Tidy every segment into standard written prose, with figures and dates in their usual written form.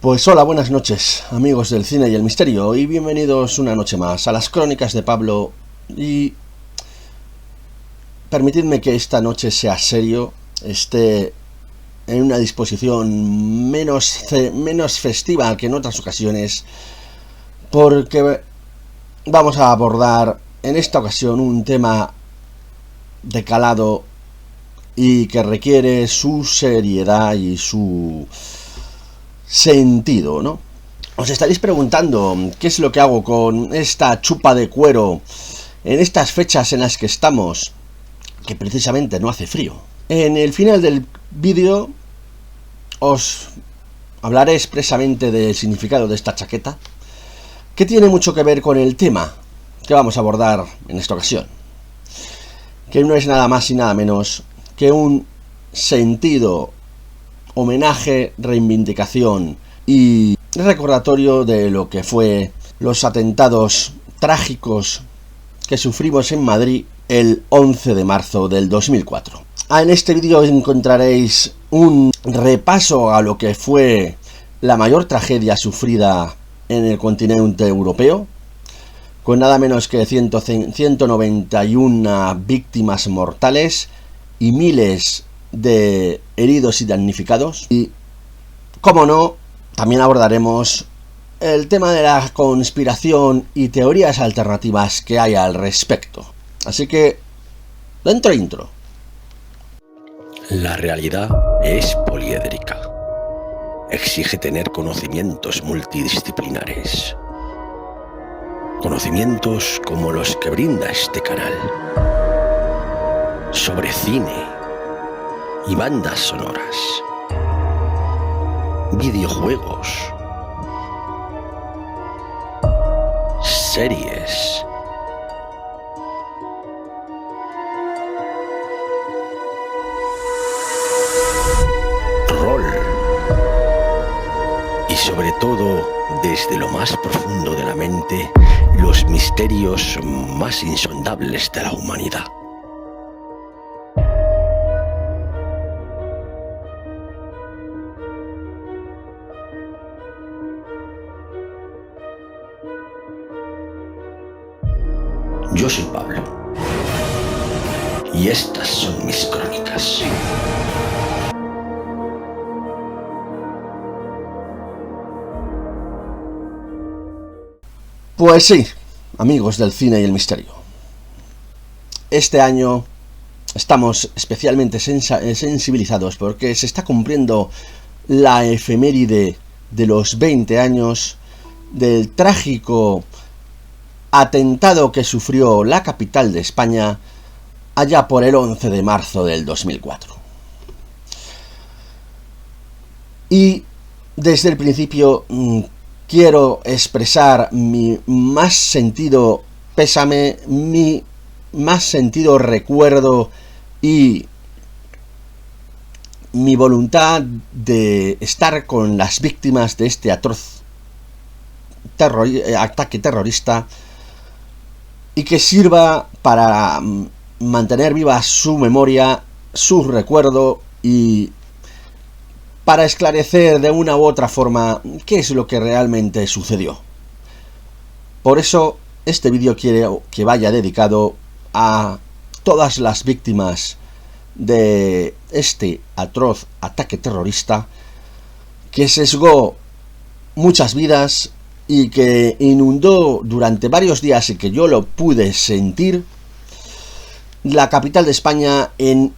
Pues hola, buenas noches, amigos del cine y el misterio, y bienvenidos una noche más a las crónicas de Pablo. Y permitidme que esta noche sea serio, esté en una disposición menos festiva que en otras ocasiones, porque vamos a abordar en esta ocasión un tema de calado y que requiere su seriedad y su sentido, ¿no? Os estaréis preguntando qué es lo que hago con esta chupa de cuero en estas fechas en las que estamos, que precisamente no hace frío. En el final del vídeo os hablaré expresamente del significado de esta chaqueta, que tiene mucho que ver con el tema que vamos a abordar en esta ocasión, que no es nada más y nada menos que un sentido homenaje, reivindicación y recordatorio de lo que fue los atentados trágicos que sufrimos en Madrid el 11 de marzo del 2004. En este vídeo encontraréis un repaso a lo que fue la mayor tragedia sufrida en el continente europeo, con nada menos que 191 víctimas mortales y miles de heridos y damnificados. Y, como no, también abordaremos el tema de la conspiración y teorías alternativas que hay al respecto. Así que, dentro intro. La realidad es poliédrica. Exige tener conocimientos multidisciplinares. Conocimientos como los que brinda este canal. Sobre cine y bandas sonoras, videojuegos, series, rol y sobre todo, desde lo más profundo de la mente, los misterios más insondables de la humanidad. Yo soy Pablo, y estas son mis crónicas. Pues sí, amigos del cine y el misterio, este año estamos especialmente sensibilizados porque se está cumpliendo la efeméride de los 20 años del trágico atentado que sufrió la capital de España allá por el 11 de marzo del 2004. Y desde el principio quiero expresar mi más sentido pésame, mi más sentido recuerdo y mi voluntad de estar con las víctimas de este atroz ataque terrorista, y que sirva para mantener viva su memoria, su recuerdo, y para esclarecer de una u otra forma qué es lo que realmente sucedió. Por eso este vídeo quiero que vaya dedicado a todas las víctimas de este atroz ataque terrorista que sesgó muchas vidas y que inundó durante varios días, y que yo lo pude sentir, la capital de España en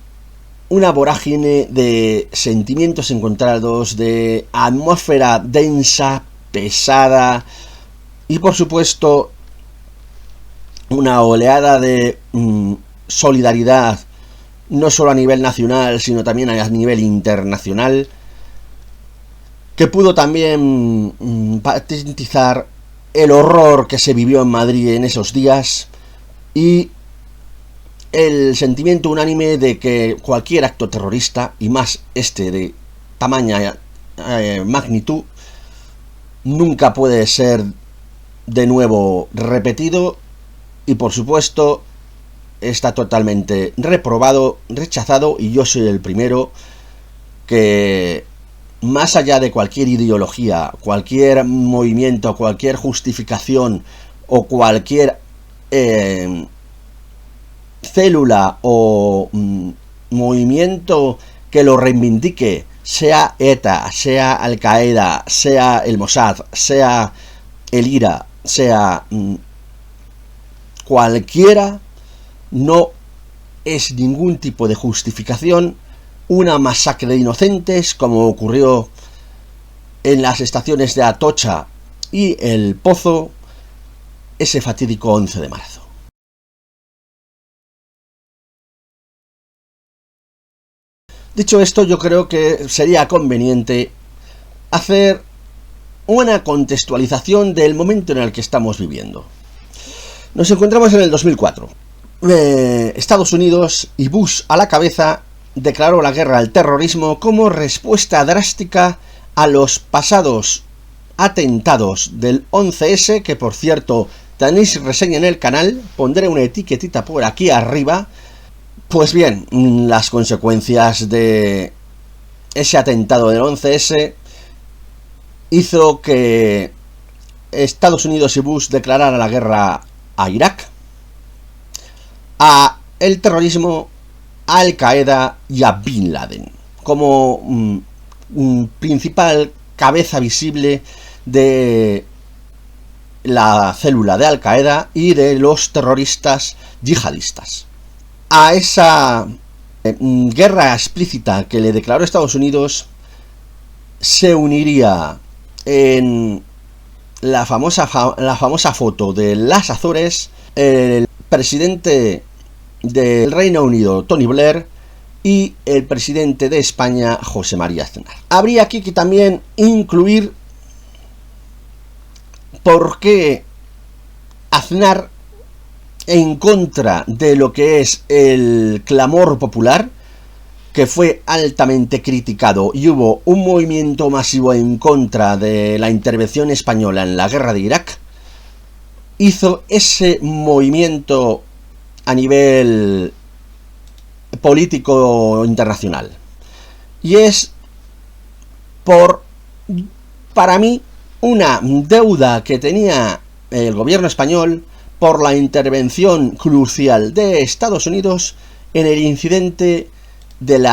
una vorágine de sentimientos encontrados, de atmósfera densa, pesada, y por supuesto una oleada de solidaridad, no solo a nivel nacional, sino también a nivel internacional, que pudo también patentizar el horror que se vivió en Madrid en esos días, y el sentimiento unánime de que cualquier acto terrorista, y más este de tamaña magnitud, nunca puede ser de nuevo repetido, y por supuesto está totalmente reprobado, rechazado, y yo soy el primero que más allá de cualquier ideología, cualquier movimiento, cualquier justificación o cualquier célula o movimiento que lo reivindique, sea ETA, sea Al Qaeda, sea el Mossad, sea el IRA, sea cualquiera, no es ningún tipo de justificación una masacre de inocentes como ocurrió en las estaciones de Atocha y El Pozo ese fatídico 11 de marzo. Dicho esto, yo creo que sería conveniente hacer una contextualización del momento en el que estamos viviendo. Nos encontramos en el 2004. Estados Unidos y Bush a la cabeza declaró la guerra al terrorismo como respuesta drástica a los pasados atentados del 11S, que por cierto tenéis reseña en el canal, pondré una etiquetita por aquí arriba. Pues bien, las consecuencias de ese atentado del 11S hizo que Estados Unidos y Bush declararan la guerra a Irak, a el terrorismo, a Al Qaeda y a Bin Laden como principal cabeza visible de la célula de Al Qaeda y de los terroristas yihadistas. A esa guerra explícita que le declaró Estados Unidos se uniría en la famosa foto de las Azores el presidente del Reino Unido, Tony Blair, y el presidente de España, José María Aznar. Habría aquí que también incluir por qué Aznar, en contra de lo que es el clamor popular, que fue altamente criticado y hubo un movimiento masivo en contra de la intervención española en la guerra de Irak, hizo ese movimiento a nivel político internacional. Y es para mí, una deuda que tenía el gobierno español por la intervención crucial de Estados Unidos en el incidente del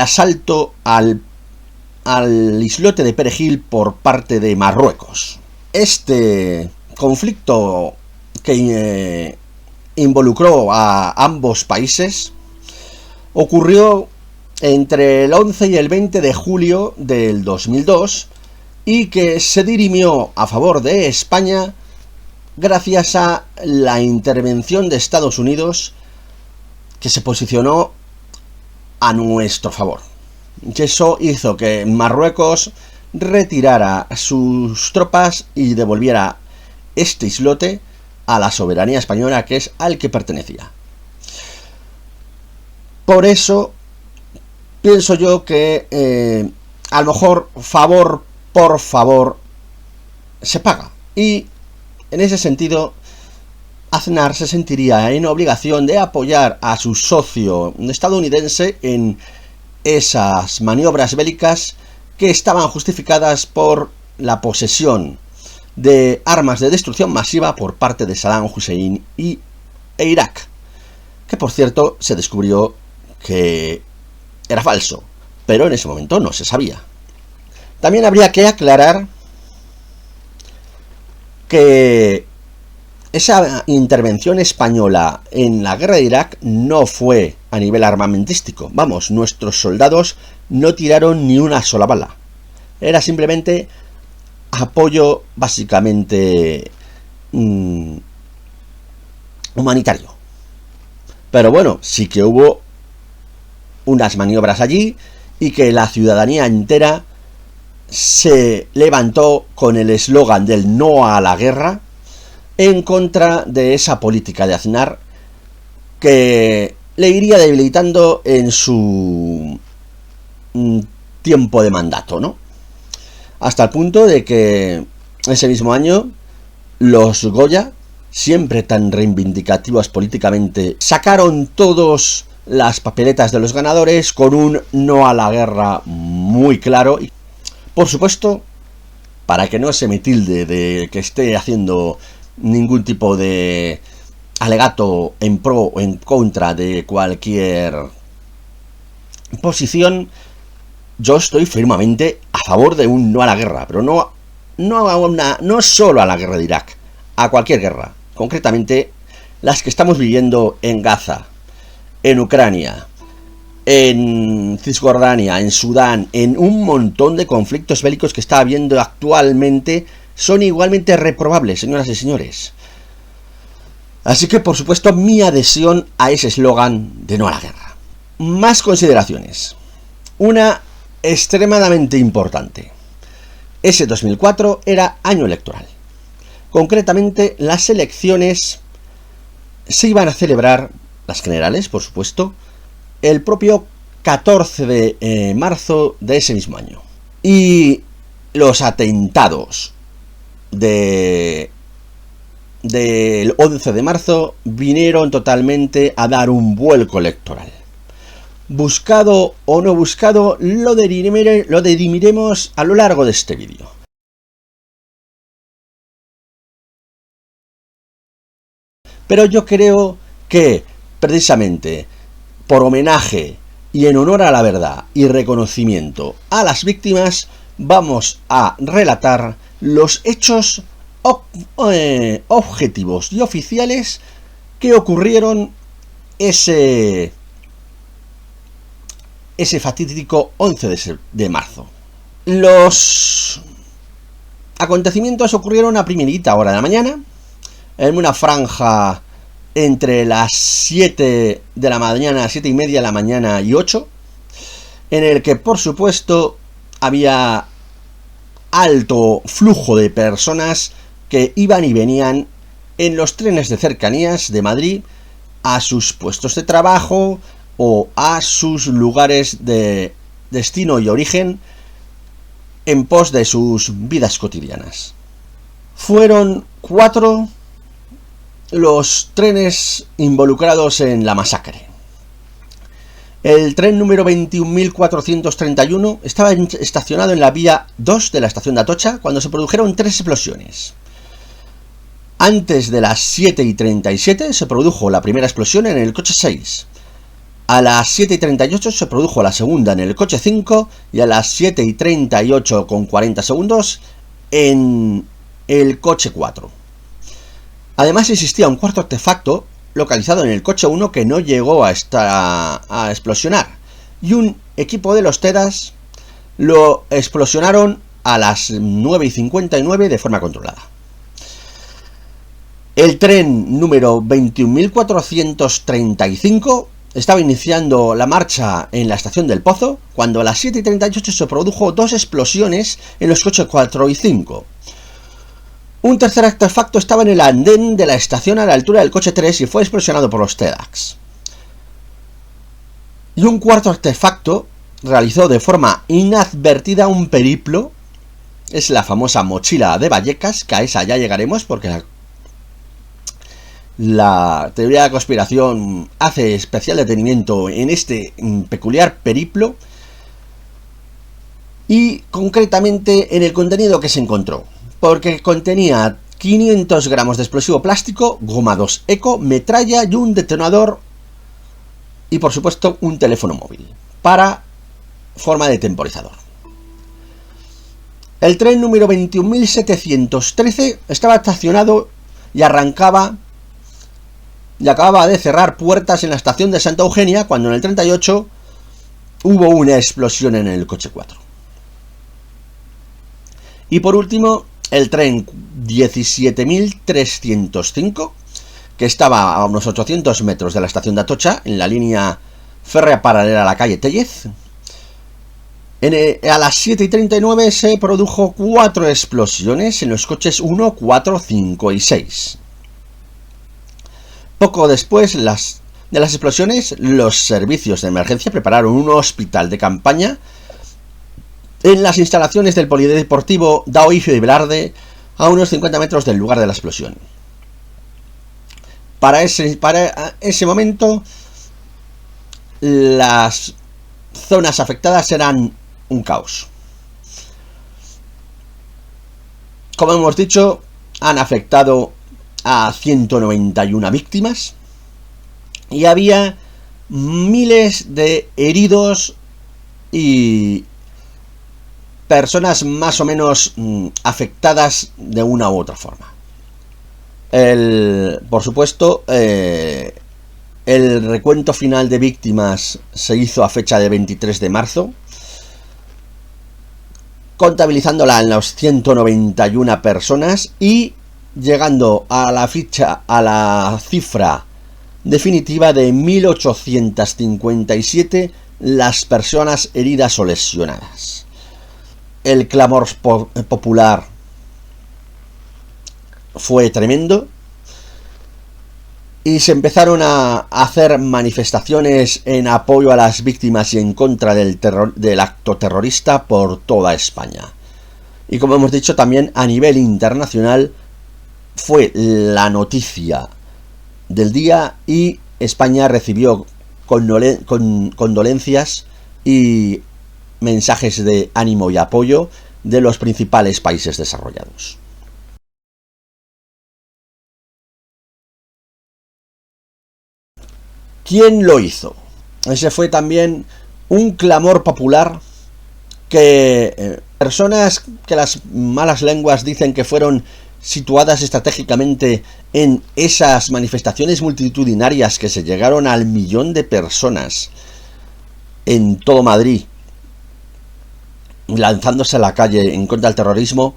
asalto al islote de Perejil por parte de Marruecos. Este conflicto que involucró a ambos países ocurrió entre el 11 y el 20 de julio del 2002 y que se dirimió a favor de España gracias a la intervención de Estados Unidos, que se posicionó a nuestro favor. Y eso hizo que Marruecos retirara sus tropas y devolviera este islote a la soberanía española, que es al que pertenecía. Por eso pienso yo que a lo mejor favor por favor se paga, y en ese sentido Aznar se sentiría en obligación de apoyar a su socio estadounidense en esas maniobras bélicas que estaban justificadas por la posesión de armas de destrucción masiva por parte de Saddam Hussein e Irak, que por cierto se descubrió que era falso, pero en ese momento no se sabía. También habría que aclarar que esa intervención española en la guerra de Irak no fue a nivel armamentístico. Vamos, nuestros soldados no tiraron ni una sola bala. Era simplemente apoyo básicamente humanitario. Pero bueno, sí que hubo unas maniobras allí y que la ciudadanía entera se levantó con el eslogan del no a la guerra en contra de esa política de Aznar, que le iría debilitando en su tiempo de mandato, ¿no? Hasta el punto de que ese mismo año los Goya, siempre tan reivindicativos políticamente, sacaron todos las papeletas de los ganadores con un no a la guerra muy claro. Y, por supuesto, para que no se me tilde de que esté haciendo ningún tipo de alegato en pro o en contra de cualquier posición, yo estoy firmemente a favor de un no a la guerra, pero no solo a la guerra de Irak, a cualquier guerra, concretamente las que estamos viviendo en Gaza, en Ucrania, en Cisjordania, en Sudán, en un montón de conflictos bélicos que está habiendo actualmente, son igualmente reprobables, señoras y señores. Así que, por supuesto, mi adhesión a ese eslogan de no a la guerra. Más consideraciones. Una extremadamente importante. Ese 2004 era año electoral. Concretamente, las elecciones se iban a celebrar, las generales, por supuesto, el propio 14 de marzo de ese mismo año. Y los atentados del 11 de marzo vinieron totalmente a dar un vuelco electoral. Buscado o no buscado, lo dirimiremos a lo largo de este vídeo. Pero yo creo que, precisamente, por homenaje y en honor a la verdad y reconocimiento a las víctimas, vamos a relatar los hechos objetivos y oficiales que ocurrieron ese fatídico 11 de marzo. Los acontecimientos ocurrieron a primerita hora de la mañana, en una franja entre las 7 de la mañana, 7 y media de la mañana y 8, en el que, por supuesto, había alto flujo de personas que iban y venían en los trenes de cercanías de Madrid a sus puestos de trabajo o a sus lugares de destino y origen en pos de sus vidas cotidianas. Fueron 4 los trenes involucrados en la masacre. El tren número 21.431 estaba estacionado en la vía 2 de la estación de Atocha cuando se produjeron 3 explosiones. Antes de las 7:37 se produjo la primera explosión en el coche 6. A las 7:38 se produjo la segunda en el coche 5 y a las 7:38 con 40 segundos en el coche 4. Además existía un cuarto artefacto localizado en el coche 1 que no llegó a explosionar, y un equipo de los TEDAS lo explosionaron a las 9:59 de forma controlada. El tren número 21.435 estaba iniciando la marcha en la estación del Pozo cuando a las 7:38 se produjo 2 explosiones en los coches 4 y 5. Un tercer artefacto estaba en el andén de la estación a la altura del coche 3 y fue explosionado por los TEDx. Y un cuarto artefacto realizó de forma inadvertida un periplo. Es la famosa mochila de Vallecas, que a esa ya llegaremos porque la teoría de la conspiración hace especial detenimiento en este peculiar periplo y concretamente en el contenido que se encontró, porque contenía 500 gramos de explosivo plástico, goma 2 eco, metralla y un detonador y por supuesto un teléfono móvil para forma de temporizador. El tren número 21.713 estaba estacionado y acababa de cerrar puertas en la estación de Santa Eugenia cuando en el 38 hubo una explosión en el coche 4. Y por último, el tren 17.305, que estaba a unos 800 metros de la estación de Atocha, en la línea férrea paralela a la calle Tellez. A las 7:39 se produjo 4 explosiones en los coches 1, 4, 5 y 6. Poco después de las explosiones, los servicios de emergencia prepararon un hospital de campaña en las instalaciones del polideportivo Daoíz de Velarde, a unos 50 metros del lugar de la explosión. Para ese momento, las zonas afectadas eran un caos. Como hemos dicho, han afectado a 191 víctimas y había miles de heridos y personas más o menos afectadas de una u otra forma. Por supuesto, el recuento final de víctimas se hizo a fecha de 23 de marzo, contabilizándola en las 191 personas y llegando a la cifra definitiva de 1857 las personas heridas o lesionadas. El clamor popular fue tremendo y se empezaron a hacer manifestaciones en apoyo a las víctimas y en contra del acto terrorista por toda España. Y como hemos dicho, también a nivel internacional fue la noticia del día y España recibió condolencias y mensajes de ánimo y apoyo de los principales países desarrollados. ¿Quién lo hizo? Ese fue también un clamor popular que personas que las malas lenguas dicen que fueron situadas estratégicamente en esas manifestaciones multitudinarias que se llegaron al 1.000.000 de personas en todo Madrid, lanzándose a la calle en contra del terrorismo,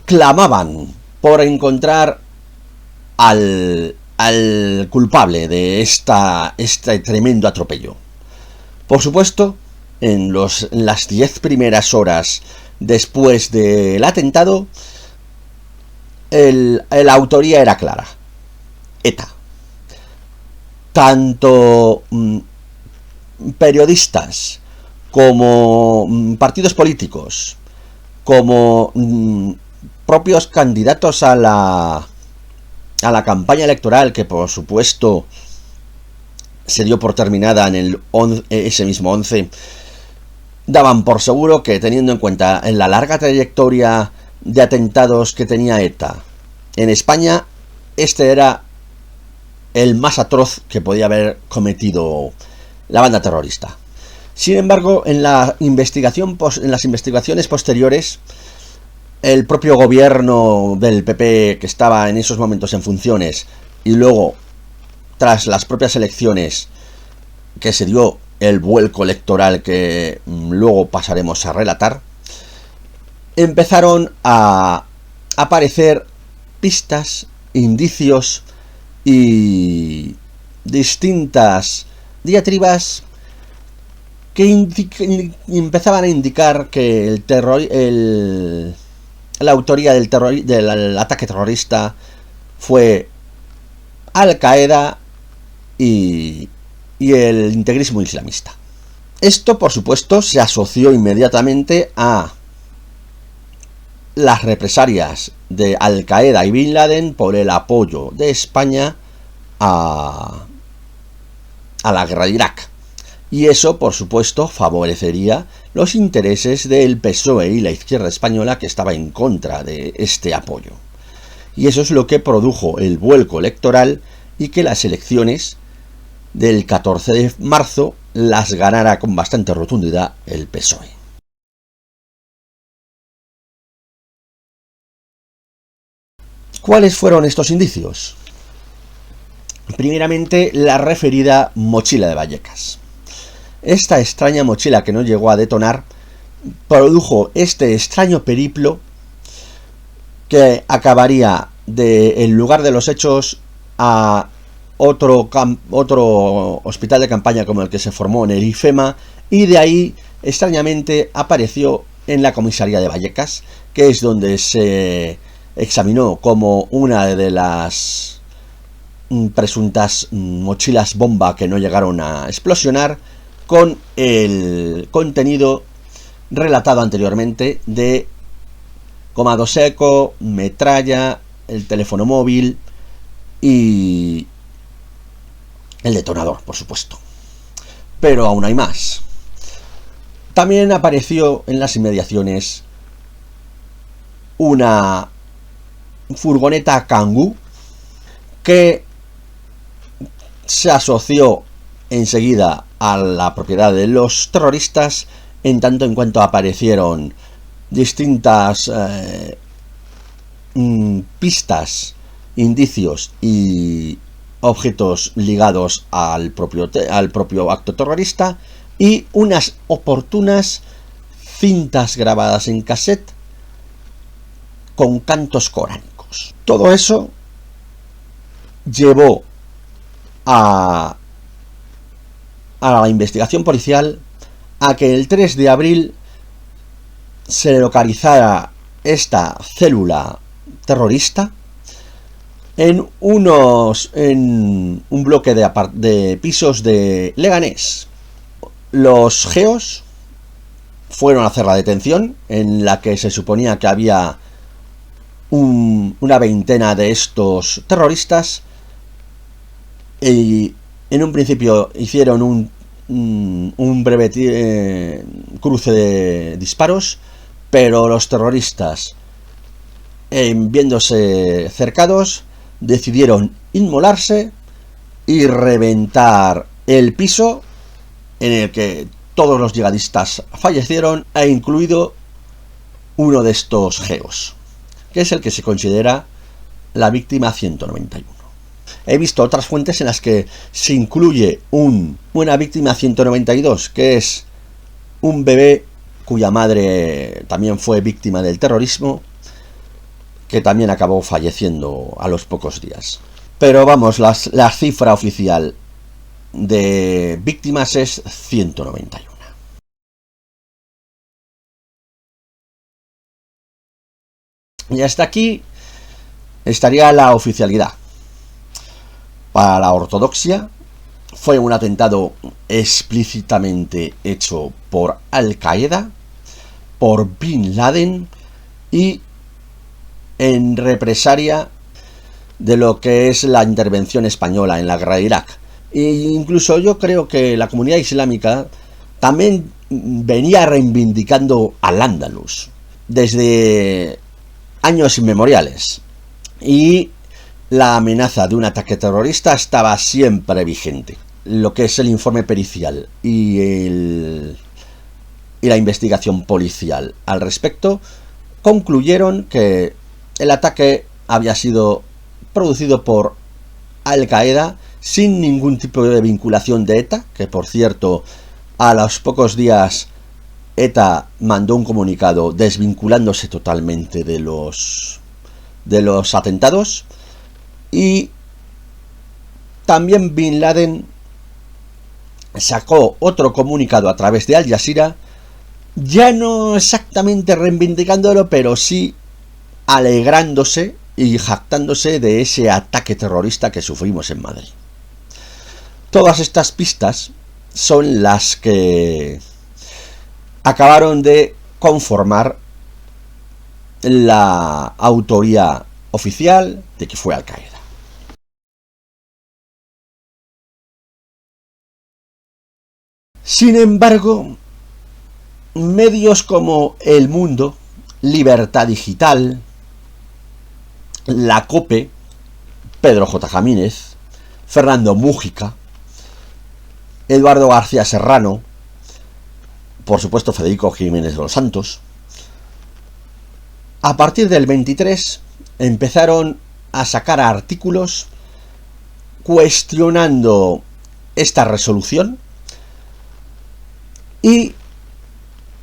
clamaban por encontrar al culpable de este tremendo atropello. Por supuesto, en las 10 primeras horas después del atentado, la autoría era clara: ETA. Tanto periodistas como partidos políticos, como propios candidatos a la campaña electoral, que por supuesto se dio por terminada en ese mismo 11, daban por seguro que, teniendo en cuenta la larga trayectoria de atentados que tenía ETA en España, este era el más atroz que podía haber cometido la banda terrorista. Sin embargo, en las investigaciones posteriores, el propio gobierno del PP, que estaba en esos momentos en funciones, y luego, tras las propias elecciones, que se dio el vuelco electoral que luego pasaremos a relatar, empezaron a aparecer pistas, indicios y distintas diatribas que empezaban a indicar que la autoría del ataque terrorista fue Al-Qaeda y el integrismo islamista. Esto, por supuesto, se asoció inmediatamente a las represalias de Al-Qaeda y Bin Laden por el apoyo de España a la guerra de Irak. Y eso, por supuesto, favorecería los intereses del PSOE y la izquierda española, que estaba en contra de este apoyo. Y eso es lo que produjo el vuelco electoral y que las elecciones del 14 de marzo las ganara con bastante rotundidad el PSOE. ¿Cuáles fueron estos indicios? Primeramente, la referida mochila de Vallecas. Esta extraña mochila, que no llegó a detonar, produjo este extraño periplo que acabaría del lugar de los hechos a otro hospital de campaña como el que se formó en el IFEMA, y de ahí extrañamente apareció en la comisaría de Vallecas, que es donde se examinó como una de las presuntas mochilas bomba que no llegaron a explosionar, con el contenido relatado anteriormente de comado seco, metralla, el teléfono móvil y el detonador, por supuesto. pero aún hay más. También apareció en las inmediaciones una furgoneta Kangoo que se asoció enseguida a la propiedad de los terroristas, en tanto en cuanto aparecieron distintas pistas, indicios y objetos ligados al propio acto terrorista, y unas oportunas cintas grabadas en cassette con cantos coránicos. Todo eso llevó a la investigación policial a que el 3 de abril se localizara esta célula terrorista en un bloque de pisos de Leganés. Los geos fueron a hacer la detención, en la que se suponía que había una veintena de estos terroristas, y en un principio hicieron un breve cruce de disparos, pero los terroristas, viéndose cercados, decidieron inmolarse y reventar el piso, en el que todos los yihadistas fallecieron, e incluido uno de estos geos, que es el que se considera la víctima 191. He visto otras fuentes en las que se incluye una víctima 192, que es un bebé cuya madre también fue víctima del terrorismo, que también acabó falleciendo a los pocos días. Pero vamos, la cifra oficial de víctimas es 191. Y hasta aquí estaría la oficialidad. Para la ortodoxia, fue un atentado explícitamente hecho por Al-Qaeda, por Bin Laden, y en represalia de lo que es la intervención española en la guerra de Irak. E incluso yo creo que la comunidad islámica también venía reivindicando al Andalus desde años inmemoriales, y la amenaza de un ataque terrorista estaba siempre vigente. Lo que es el informe pericial y la investigación policial al respecto concluyeron que el ataque había sido producido por Al-Qaeda, sin ningún tipo de vinculación de ETA, que por cierto, a los pocos días ETA mandó un comunicado desvinculándose totalmente de los atentados. Y también Bin Laden sacó otro comunicado a través de Al Jazeera, ya no exactamente reivindicándolo, pero sí alegrándose y jactándose de ese ataque terrorista que sufrimos en Madrid. Todas estas pistas son las que acabaron de conformar la autoría oficial de que fue Al-Qaeda. Sin embargo, medios como El Mundo, Libertad Digital, La COPE, Pedro J. Jamínez, Fernando Mújica, Eduardo García Serrano, por supuesto Federico Jiménez de los Santos, a partir del 23 empezaron a sacar artículos cuestionando esta resolución y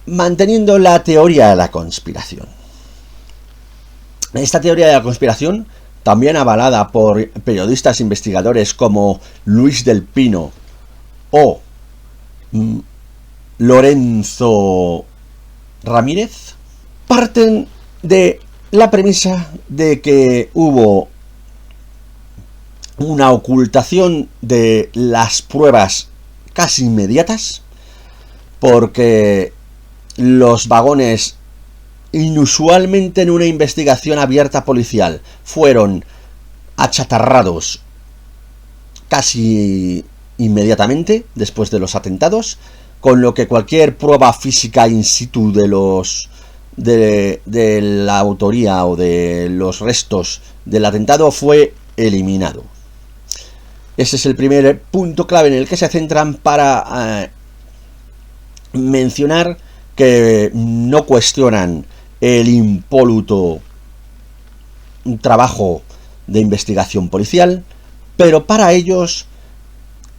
manteniendo la teoría de la conspiración. Esta teoría de la conspiración, también avalada por periodistas investigadores como Luis del Pino o Lorenzo Ramírez, parten de la premisa de que hubo una ocultación de las pruebas casi inmediatas, porque los vagones, inusualmente en una investigación abierta policial, fueron achatarrados casi inmediatamente después de los atentados, con lo que cualquier prueba física in situ de la autoría o de los restos del atentado fue eliminado. Ese es el primer punto clave en el que se centran para mencionar que no cuestionan el impoluto trabajo de investigación policial, pero para ellos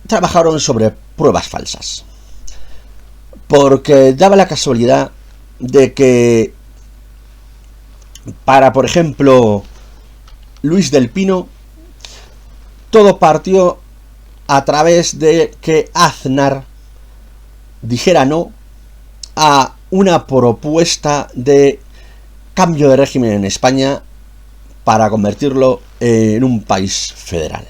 trabajaron sobre pruebas falsas. Porque daba la casualidad de que para, por ejemplo, Luis del Pino, todo partió a través de que Aznar dijera no a una propuesta de cambio de régimen en España para convertirlo en un país federal.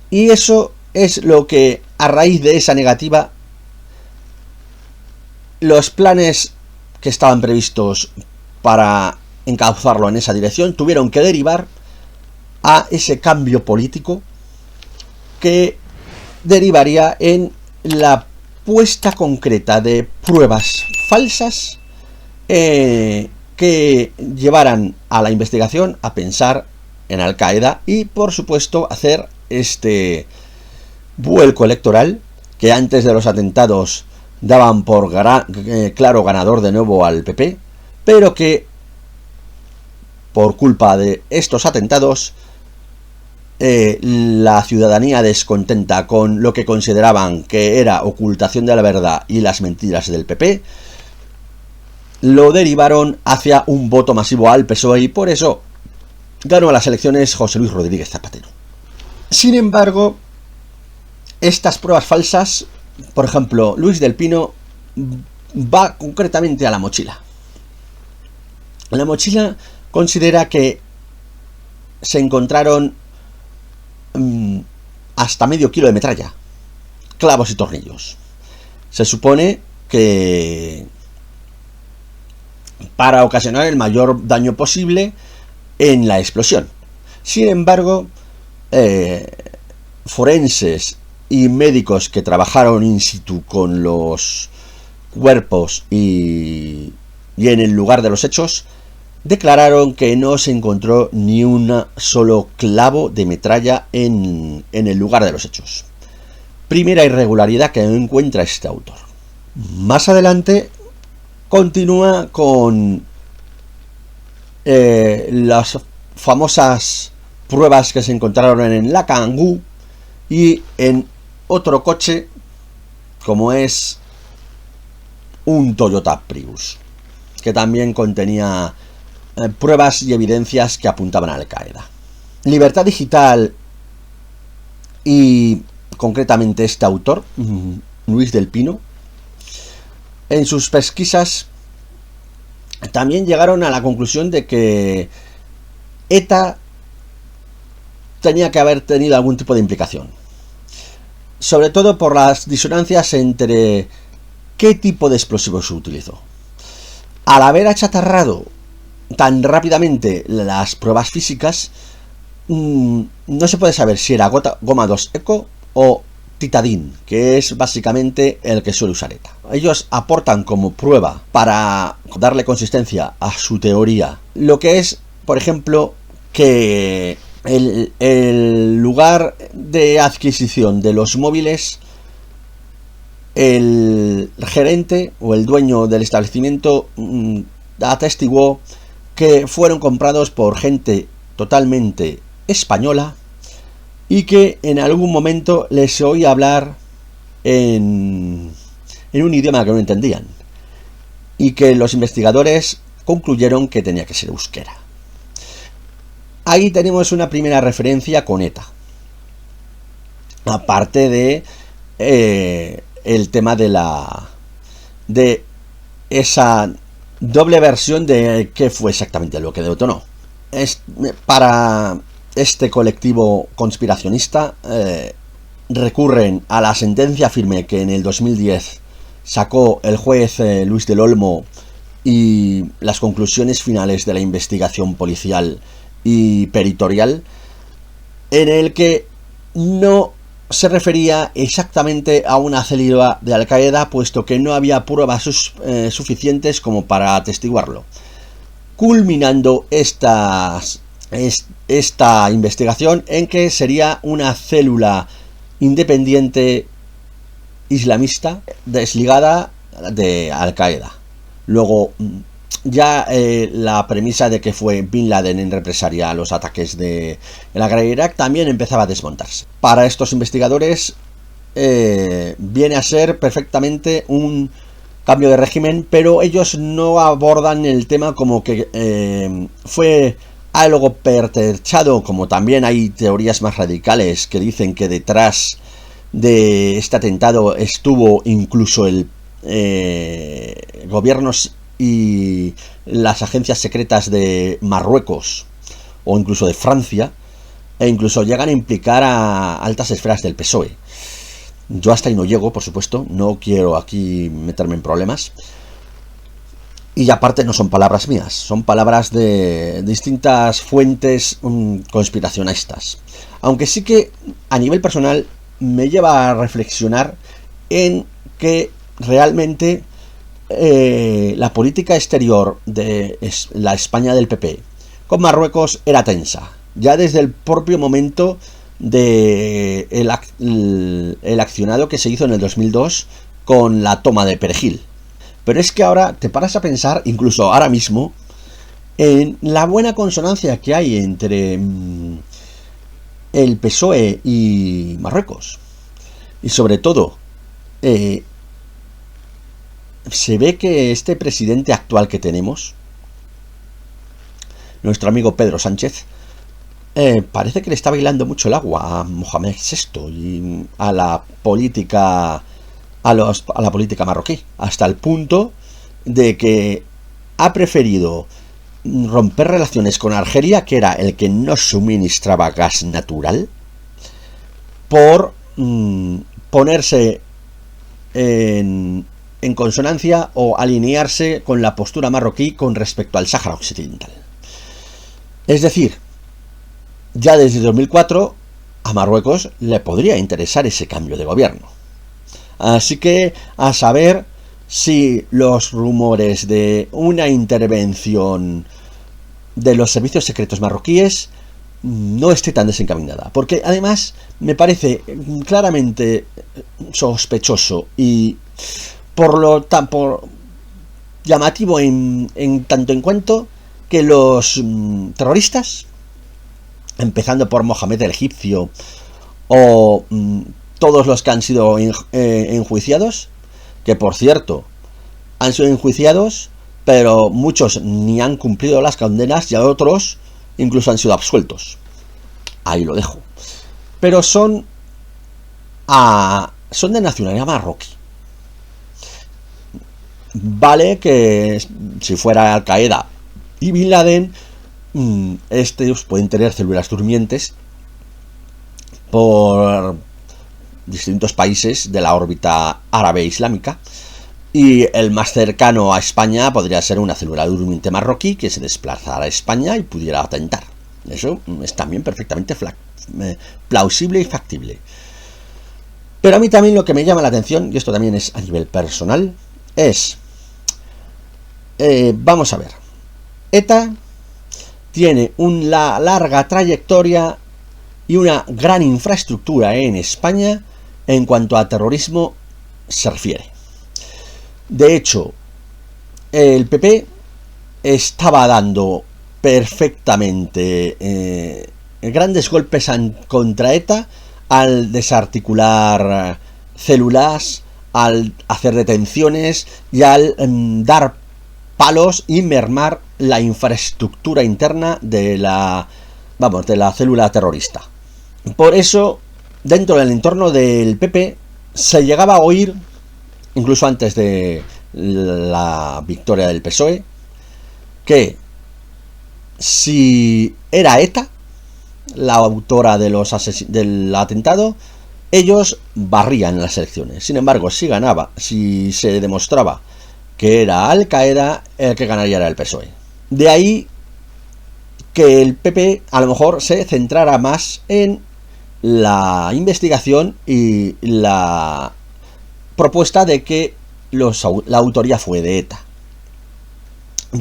Y eso es lo que, a raíz de esa negativa, los planes que estaban previstos para encauzarlo en esa dirección tuvieron que derivar a ese cambio político que derivaría en la puesta concreta de pruebas falsas que llevaran a la investigación a pensar en Al-Qaeda y, por supuesto, hacer este vuelco electoral que antes de los atentados daban por claro ganador de nuevo al PP, pero que por culpa de estos atentados la ciudadanía descontenta con lo que consideraban que era ocultación de la verdad y las mentiras del PP lo derivaron hacia un voto masivo al PSOE y por eso ganó las elecciones José Luis Rodríguez Zapatero. Sin embargo, estas pruebas falsas, por ejemplo, Luis del Pino va concretamente a la mochila. La mochila considera que se encontraron hasta medio kilo de metralla, clavos y tornillos. Se supone que para ocasionar el mayor daño posible en la explosión. Sin embargo, forenses y médicos que trabajaron in situ con los cuerpos y en el lugar de los hechos declararon que no se encontró ni un solo clavo de metralla en el lugar de los hechos. Primera irregularidad que encuentra este autor. Más adelante continúa con las famosas pruebas que se encontraron en la Kangoo y en otro coche como es un Toyota Prius, que también contenía pruebas y evidencias que apuntaban a Al-Qaeda. Libertad Digital y concretamente este autor, Luis del Pino, en sus pesquisas también llegaron a la conclusión de que ETA tenía que haber tenido algún tipo de implicación, sobre todo por las disonancias entre qué tipo de explosivo se utilizó. Al haber achatarrado tan rápidamente las pruebas físicas, no se puede saber si era goma 2 eco o titadín, que es básicamente el que suele usar ETA. Ellos aportan como prueba para darle consistencia a su teoría lo que es, por ejemplo, que el lugar de adquisición de los móviles, el gerente o el dueño del establecimiento atestiguó que fueron comprados por gente totalmente española y que en algún momento les oía hablar en un idioma que no entendían y que los investigadores concluyeron que tenía que ser euskera. Ahí tenemos una primera referencia con ETA, aparte de el tema de esa doble versión de qué fue exactamente lo que detonó. Para este colectivo conspiracionista recurren a la sentencia firme que en el 2010 sacó el juez Luis del Olmo y las conclusiones finales de la investigación policial y peritorial, en el que no se refería exactamente a una célula de Al-Qaeda, puesto que no había pruebas suficientes como para atestiguarlo. Culminando esta investigación en que sería una célula independiente islamista desligada de Al-Qaeda. Luego ya la premisa de que fue Bin Laden en represalia a los ataques de la guerra de Irak también empezaba a desmontarse. Para estos investigadores viene a ser perfectamente un cambio de régimen, pero ellos no abordan el tema como que fue algo pertrechado, como también hay teorías más radicales que dicen que detrás de este atentado estuvo incluso el gobiernos y las agencias secretas de Marruecos o incluso de Francia, e incluso llegan a implicar a altas esferas del PSOE. Yo hasta ahí no llego, por supuesto, no quiero aquí meterme en problemas. Y aparte no son palabras mías, son palabras de distintas fuentes conspiracionistas. Aunque sí que a nivel personal me lleva a reflexionar en que realmente la política exterior de la España del PP con Marruecos era tensa. Ya desde el propio momento de el accionado que se hizo en el 2002 con la toma de Perejil. Pero es que ahora te paras a pensar, incluso ahora mismo, en la buena consonancia que hay entre el PSOE y Marruecos. Y sobre todo, se ve que este presidente actual que tenemos, nuestro amigo Pedro Sánchez, parece que le está bailando mucho el agua a Mohamed VI y a la política marroquí, hasta el punto de que ha preferido romper relaciones con Argelia, que era el que no suministraba gas natural, por ponerse en consonancia o alinearse con la postura marroquí con respecto al Sáhara Occidental. Es decir, ya desde 2004 a Marruecos le podría interesar ese cambio de gobierno. Así que a saber si los rumores de una intervención de los servicios secretos marroquíes no esté tan desencaminada, porque además me parece claramente sospechoso y por llamativo en tanto en cuanto que los terroristas, empezando por Mohamed el Egipcio o todos los que han sido enjuiciados, que por cierto han sido enjuiciados, pero muchos ni han cumplido las condenas y a otros incluso han sido absueltos. Ahí lo dejo. Pero son de nacionalidad marroquí. Vale que si fuera Al-Qaeda y Bin Laden, estos pueden tener células durmientes por distintos países de la órbita árabe islámica, y el más cercano a España podría ser una célula durmiente marroquí que se desplazara a España y pudiera atentar. Eso es también perfectamente plausible y factible. Pero a mí también lo que me llama la atención, y esto también es a nivel personal, es vamos a ver, ETA tiene una larga trayectoria y una gran infraestructura en España en cuanto a terrorismo se refiere. De hecho, el PP estaba dando perfectamente grandes golpes contra ETA al desarticular células, al hacer detenciones y al dar palos y mermar la infraestructura interna de la célula terrorista. Por eso, dentro del entorno del PP se llegaba a oír, incluso antes de la victoria del PSOE, que si era ETA la autora del atentado, ellos barrían las elecciones. Sin embargo, si se demostraba que era Al-Qaeda, el que ganaría era el PSOE. De ahí que el PP a lo mejor se centrara más en la investigación y la propuesta de que la autoría fue de ETA.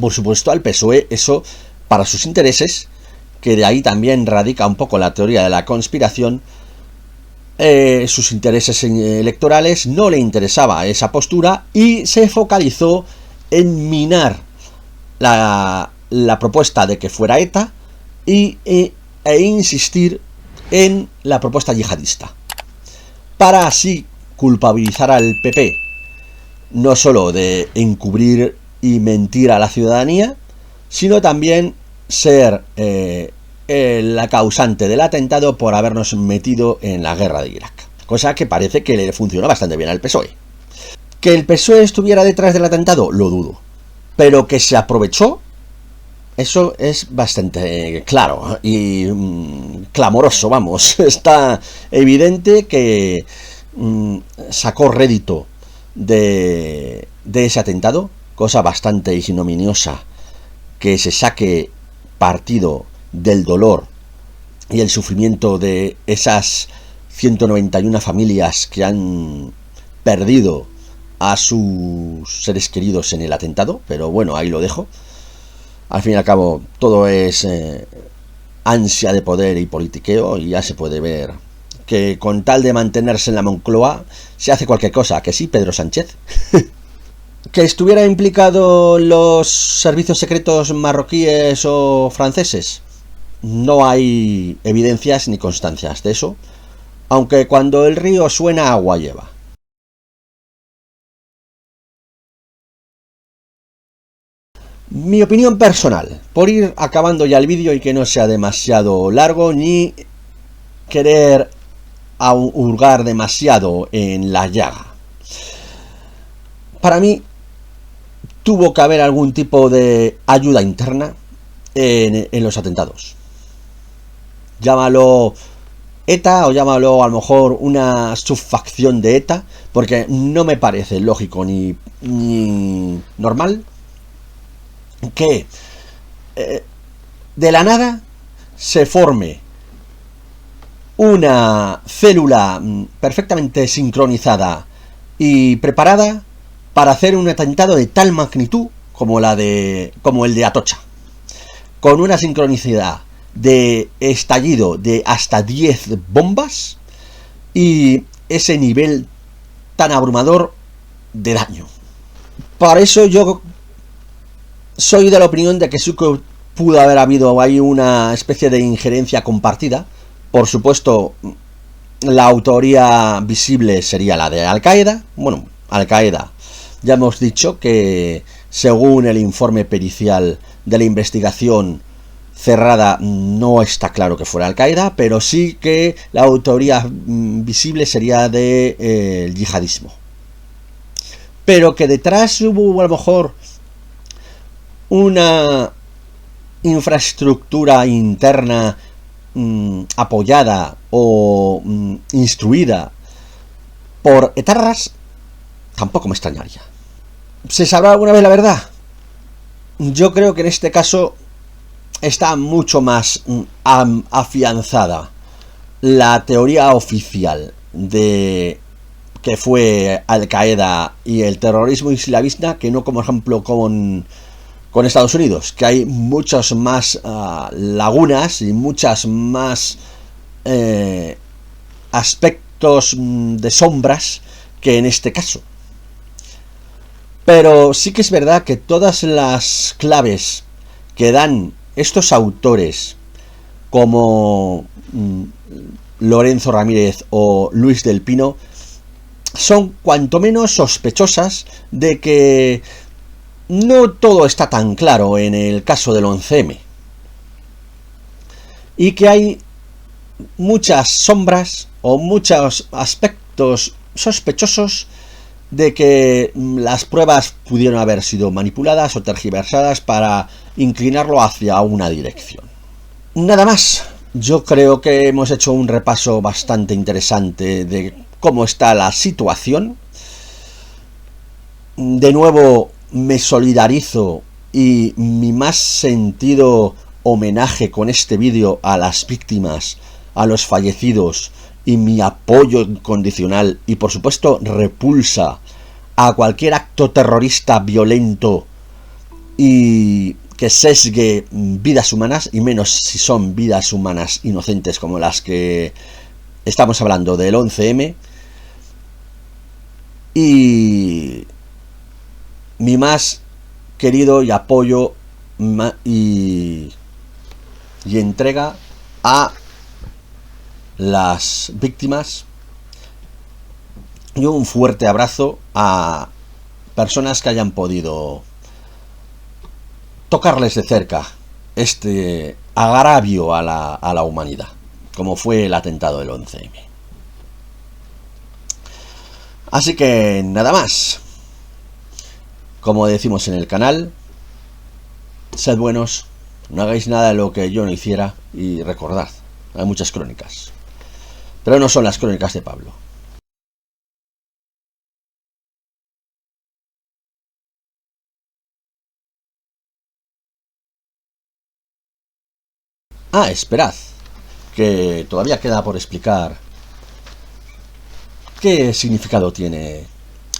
Por supuesto, al PSOE eso, para sus intereses, que de ahí también radica un poco la teoría de la conspiración, sus intereses electorales, no le interesaba esa postura y se focalizó en minar la propuesta de que fuera ETA e insistir en la propuesta yihadista, para así culpabilizar al PP no solo de encubrir y mentir a la ciudadanía, sino también ser la causante del atentado por habernos metido en la guerra de Irak. Cosa que parece que le funcionó bastante bien al PSOE. ¿Que el PSOE estuviera detrás del atentado? Lo dudo. Pero que se aprovechó, eso es bastante claro y clamoroso, vamos. Está evidente que sacó rédito de ese atentado, cosa bastante ignominiosa, que se saque partido del dolor y el sufrimiento de esas 191 familias que han perdido a sus seres queridos en el atentado, pero bueno, ahí lo dejo. Al fin y al cabo, todo es ansia de poder y politiqueo, y ya se puede ver que con tal de mantenerse en la Moncloa se hace cualquier cosa, que sí, Pedro Sánchez. ¿Que estuviera implicado los servicios secretos marroquíes o franceses? No hay evidencias ni constancias de eso, aunque cuando el río suena agua lleva. Mi opinión personal, por ir acabando ya el vídeo y que no sea demasiado largo ni querer hurgar demasiado en la llaga. Para mí tuvo que haber algún tipo de ayuda interna en los atentados. Llámalo ETA o llámalo a lo mejor una subfacción de ETA, porque no me parece lógico ni normal que de la nada se forme una célula perfectamente sincronizada y preparada para hacer un atentado de tal magnitud como el de Atocha, con una sincronicidad de estallido de hasta 10 bombas y ese nivel tan abrumador de daño. Para eso yo soy de la opinión de que sí que pudo haber habido ahí una especie de injerencia compartida. Por supuesto, la autoría visible sería la de Al-Qaeda. Bueno, Al-Qaeda, ya hemos dicho que según el informe pericial de la investigación cerrada no está claro que fuera Al-Qaeda, pero sí que la autoría visible sería del yihadismo. Pero que detrás hubo a lo mejor una infraestructura interna apoyada o instruida por etarras, tampoco me extrañaría. ¿Se sabrá alguna vez la verdad? Yo creo que en este caso está mucho más afianzada la teoría oficial de que fue Al-Qaeda y el terrorismo islamista, que no, como ejemplo, con Estados Unidos, que hay muchas más lagunas y muchas más aspectos de sombras que en este caso. Pero sí que es verdad que todas las claves que dan estos autores como Lorenzo Ramírez o Luis del Pino son cuanto menos sospechosas de que no todo está tan claro en el caso del 11M y que hay muchas sombras o muchos aspectos sospechosos de que las pruebas pudieron haber sido manipuladas o tergiversadas para inclinarlo hacia una dirección. Nada más, yo creo que hemos hecho un repaso bastante interesante de cómo está la situación. De nuevo me solidarizo y mi más sentido homenaje con este vídeo a las víctimas a los fallecidos y mi apoyo incondicional y por supuesto repulsa a cualquier acto terrorista violento y que sesgue vidas humanas, y menos si son vidas humanas inocentes como las que estamos hablando del 11M. Y mi más querido y apoyo y entrega a las víctimas, y un fuerte abrazo a personas que hayan podido tocarles de cerca este agravio a la humanidad, como fue el atentado del 11M. Así que nada más. Como decimos en el canal, sed buenos, no hagáis nada de lo que yo no hiciera, y recordad, hay muchas crónicas, pero no son las crónicas de Pablo. Ah, esperad, que todavía queda por explicar qué significado tiene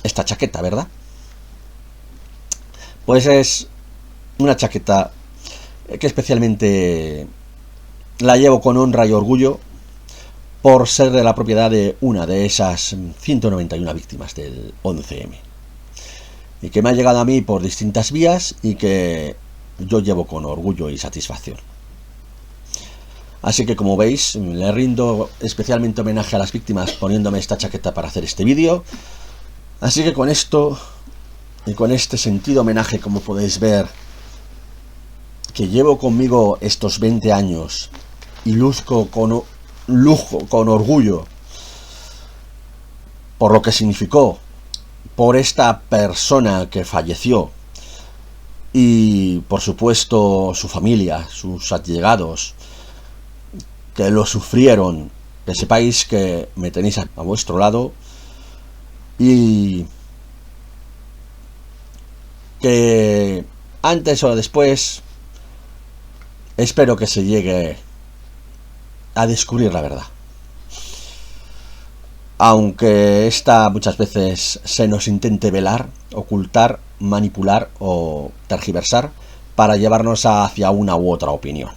esta chaqueta, ¿verdad? Pues es una chaqueta que especialmente la llevo con honra y orgullo por ser de la propiedad de una de esas 191 víctimas del 11M, y que me ha llegado a mí por distintas vías y que yo llevo con orgullo y satisfacción. Así que, como veis, le rindo especialmente homenaje a las víctimas poniéndome esta chaqueta para hacer este vídeo. Así que con esto y con este sentido homenaje, como podéis ver, que llevo conmigo estos 20 años y luzco con orgullo por lo que significó, por esta persona que falleció y por supuesto su familia, sus allegados que lo sufrieron, que sepáis que me tenéis a vuestro lado y que antes o después espero que se llegue a descubrir la verdad, aunque esta muchas veces se nos intente velar, ocultar, manipular o tergiversar para llevarnos hacia una u otra opinión.